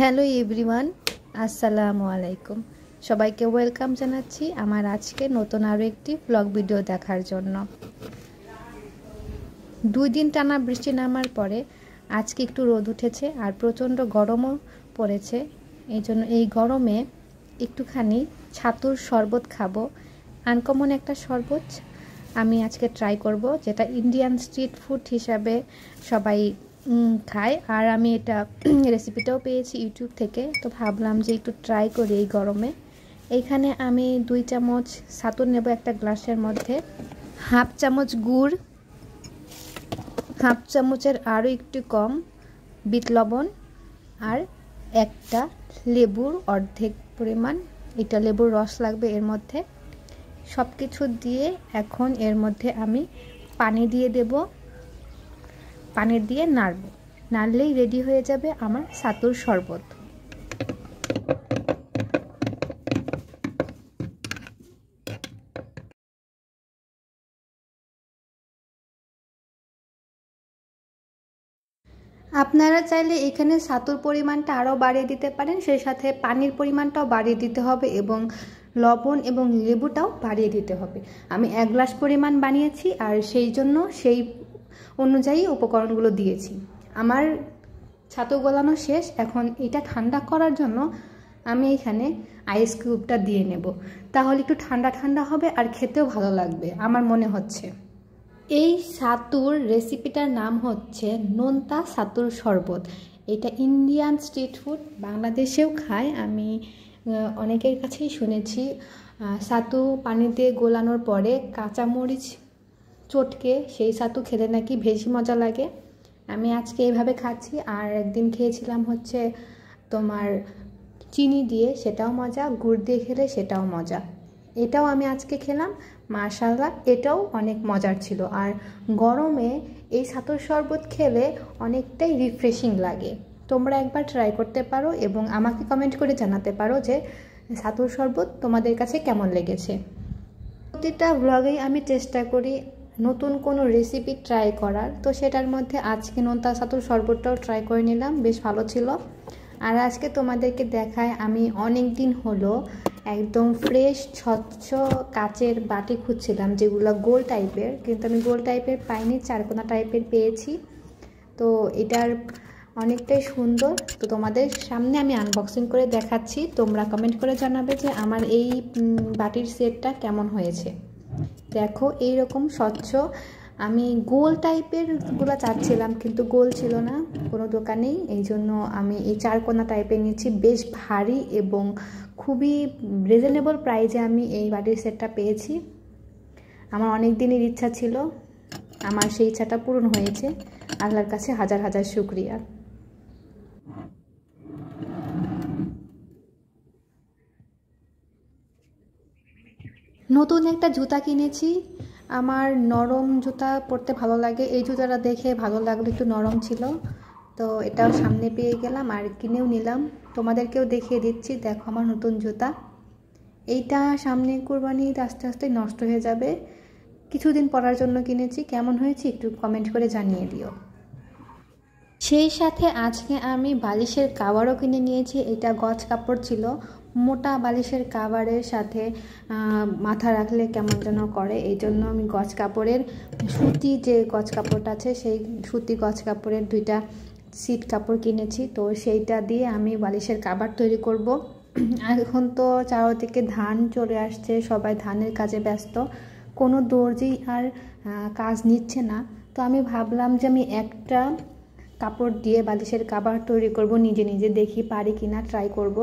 Hello everyone, আসসালামু আলাইকুম। সবাইকে ওয়েলকাম জানাচ্ছি আমার আজকে নতুন আরও একটি ব্লগ ভিডিও দেখার জন্য। 2 দিন টানা বৃষ্টি নামার পরে আজকে একটু রোদ উঠেছে আর প্রচণ্ড গরমও পড়েছে। এই জন্য এই গরমে একটুখানি ছাতুর শরবত খাবো। আনকমন একটা শরবত আমি আজকে ট্রাই করব, যেটা ইন্ডিয়ান স্ট্রিট ফুড হিসাবে সবাই খায়। আর আমি এটা রেসিপিটাও পেয়েছি ইউটিউব থেকে, তো ভাবলাম যে একটু ট্রাই করি এই গরমে। এইখানে আমি 2 চামচ ছাতু নেব একটা গ্লাসের মধ্যে, হাফ চামচ গুড়, হাফ চামচের আরও একটু কম বিট লবণ, আর একটা লেবুর অর্ধেক পরিমাণ, এটা লেবুর রস লাগবে এর মধ্যে। সব কিছু দিয়ে এখন এর মধ্যে আমি পানি দিয়ে দেব, পানি দিয়ে নাড়লেই রেডি হয়ে যাবে আমার ছাতুর শরবত। আপনারা চাইলে এখানে ছাতুর পরিমাণটা আরও বাড়িয়ে দিতে পারেন, সেই সাথে পানির পরিমাণটাও বাড়িয়ে দিতে হবে এবং লবণ এবং লেবুটাও বাড়িয়ে দিতে হবে। আমি 1 গ্লাস পরিমাণ বানিয়েছি আর সেই জন্য সেই অনুযায়ী উপকরণগুলো দিয়েছি। আমার ছাতু গলানো শেষ, এখন এটা ঠান্ডা করার জন্য আমি এখানে আইস কিউবটা দিয়ে নেব, তাহলে একটু ঠান্ডা ঠান্ডা হবে আর খেতেও ভালো লাগবে আমার মনে হচ্ছে। এই ছাতুর রেসিপিটার নাম হচ্ছে নোনতা ছাতুর শরবত। এটা ইন্ডিয়ান স্ট্রিট ফুড, বাংলাদেশেও খায়। আমি অনেকের কাছেই শুনেছি ছাতু পানিতে গোলানোর পরে কাঁচামরিচ চটকে সেই ছাতু খেতে নাকি বেশি মজা লাগে। আমি আজকে এইভাবে খাচ্ছি, আর একদিন খেয়েছিলাম হচ্ছে তোমার চিনি দিয়ে, সেটাও মজা, গুড় দিয়ে খেলে সেটাও মজা। এটাও আমি আজকে খেলাম, মাশাআল্লাহ এটাও অনেক মজার ছিল। আর গরমে এই ছাতুর শরবত খেলে অনেকটাই রিফ্রেশিং লাগে। তোমরা একবার ট্রাই করতে পারো এবং আমাকে কমেন্ট করে জানাতে পারো যে ছাতুর শরবত তোমাদের কাছে কেমন লেগেছে। প্রতিটা ব্লগেই আমি চেষ্টা করি নতুন কোনো রেসিপি ট্রাই করার, তো সেটার মধ্যে আজকে নোনতা ছাতুর শরবতটাও ট্রাই করে নিলাম, বেশ ভালো ছিল। আর আজকে তোমাদেরকে দেখায় আমি অনেক দিন হলো একদম ফ্রেশ স্বচ্ছ কাচের বাটি খুঁজছিলাম, যেগুলো গোল টাইপের, কিন্তু আমি গোল টাইপের পাইনি, চারকোনা টাইপের পেয়েছি। তো এটার অনেকটাই সুন্দর, তো তোমাদের সামনে আমি আনবক্সিং করে দেখাচ্ছি। তোমরা কমেন্ট করে জানাবে যে আমার এই বাটির সেটটা কেমন হয়েছে। দেখো এইরকম স্বচ্ছ, আমি গোল টাইপের গুলো চাচ্ছিলাম কিন্তু গোল ছিল না কোনো দোকানেই, এই জন্য আমি এই চারকোনা টাইপের নিয়েছি। বেশ ভারী এবং খুবই রিজনেবল প্রাইসে আমি এই বাটির সেটটা পেয়েছি। আমার অনেক দিনের ইচ্ছা ছিল, আমার সেই ইচ্ছাটা পূরণ হয়েছে, আল্লাহর কাছে হাজার হাজার শুকরিয়া। নতুন একটা জুতা কিনেছি, আমার নরম জুতা পরতে ভালো লাগে, এই জুতাটা দেখে ভালো লাগলো, একটু নরম ছিল, তো এটাও সামনে পেয়ে গেলাম আর কিনেও নিলাম। তোমাদেরকেও দেখিয়ে দিচ্ছি, দেখো আমার নতুন জুতা। এইটা সামনে কুরবানি আস্তে আস্তে নষ্ট হয়ে যাবে, কিছুদিন পরার জন্য কিনেছি। কেমন হয়েছে একটু কমেন্ট করে জানিয়ে দিও। সেই সাথে আজকে আমি বালিশের কাভারও কিনে নিয়েছি। এটা গজ কাপড় ছিল, মোটা বালিশের কাভারের সাথে মাথা রাখলে কেমন যেন করে, এই জন্য আমি গজ কাপড়ের সুতি যে গজ কাপড়টা আছে সেই সুতি গজ কাপড়ের 2টা সিট কাপড় কিনেছি, তো সেইটা দিয়ে আমি বালিশের কাভার তৈরি করব। এখন তো চারদিকে ধান চলে আসছে, সবাই ধানের কাজে ব্যস্ত, কোনো দর্জি আর কাজ নিচ্ছে না। তো আমি ভাবলাম যে আমি একটা কাপড় দিয়ে বালিশের কাভার তৈরি করব, নিজে নিজে দেখি পারি কিনা, ট্রাই করব।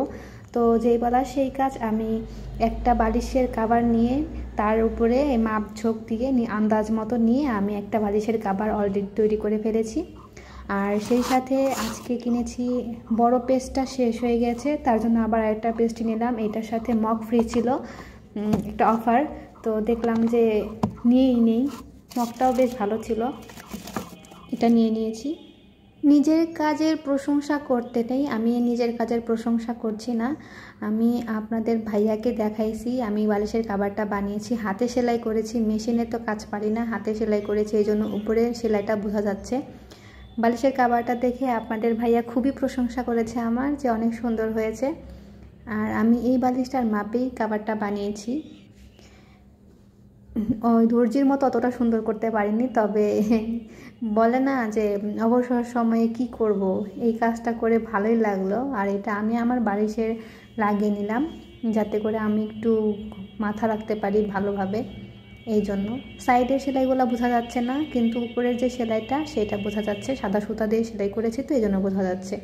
তো যেই বলা সেই কাজ, আমি একটা বালিশের কাভার নিয়ে তার উপরে মাপ ঝোঁক দিয়ে আন্দাজ মতো নিয়ে আমি একটা বালিশের কাভার অলরেডি তৈরি করে ফেলেছি। আর সেই সাথে আজকে কিনেছি, বড় পেস্টটা শেষ হয়ে গেছে, তার জন্য আবার একটা পেস্ট নিলাম। এটার সাথে মগ ফ্রি ছিল, একটা অফার, তো দেখলাম যে নিয়েই নেই। মগটাও বেশ ভালো ছিল, এটা নিয়ে নিয়েছি। নিজের কাজের প্রশংসা করতে নেই, আমি নিজের কাজের প্রশংসা করছি না, আমি আপনাদের ভাইয়াকে দেখাইছি আমি বালিশের কাভারটা বানিয়েছি, হাতে সেলাই করেছি, মেশিনে তো কাজ পারি না, হাতে সেলাই করেছি, এই জন্য উপরে সেলাইটা বোঝা যাচ্ছে। বালিশের কাভারটা দেখে আপনাদের ভাইয়া খুবই প্রশংসা করেছে আমার, যে অনেক সুন্দর হয়েছে। আর আমি এই বালিশটার মাপেই কাভারটা বানিয়েছি। ওই দর্জির মতো অতটা সুন্দর করতে পারিনি, তবে বলে না যে অবসর সময়ে কি করব, এই কাজটা করে ভালোই লাগলো। আর এটা আমি আমার বালিশের লাগিয়ে নিলাম, যাতে করে আমি একটু মাথা রাখতে পারি ভালোভাবে। এই জন্য সাইডের সেলাইগুলো বোঝা যাচ্ছে না, কিন্তু উপরের যে সেলাইটা সেটা বোঝা যাচ্ছে। সাদা সুতা দিয়ে সেলাই করেছি তো এই জন্য বোঝা যাচ্ছে।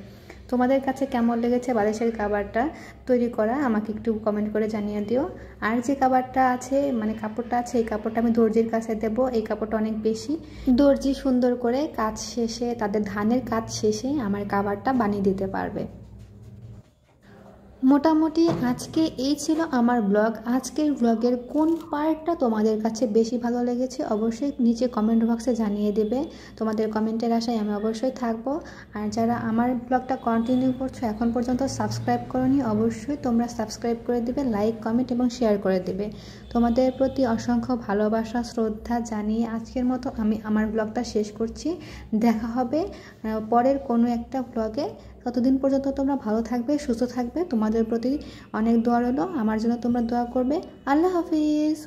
তোমাদের কাছে কেমন লেগেছে বালিশের কাভারটা তৈরি করা আমাকে একটু কমেন্ট করে জানিয়ে দিও। আর যে কাভারটা আছে মানে কাপড়টা আছে, এই কাপড়টা আমি দর্জির কাছে দেব। এই কাপড়টা অনেক বেশি, দর্জি সুন্দর করে কাজ শেষে, তাদের ধানের কাজ শেষে আমার কাভারটা বানিয়ে দিতে পারবে। মোটামুটি আজকে এই ছিল আমার ব্লগ। আজকের ব্লগের কোন পার্টটা তোমাদের কাছে বেশি ভালো লেগেছে অবশ্যই নিচে কমেন্ট বক্সে জানিয়ে দেবে। তোমাদের কমেন্টের আশায় আমি অবশ্যই থাকবো। আর যারা আমার ব্লগটা কন্টিনিউ করছো এখন পর্যন্ত সাবস্ক্রাইব করোনি, অবশ্যই তোমরা সাবস্ক্রাইব করে দেবে, লাইক কমেন্ট এবং শেয়ার করে দেবে। তোমাদের প্রতি অসংখ্য ভালোবাসা শ্রদ্ধা জানিয়ে আজকের মতো আমি আমার ব্লগটা শেষ করছি। দেখা হবে পরের কোনো একটা ব্লগে। ততদিন পর্যন্ত তোমরা ভালো থাকবে, সুস্থ থাকবে। তোমাদের প্রতি অনেক দোয়া রইলো, আমার জন্য তোমরা দোয়া করবে। আল্লাহ হাফিজ।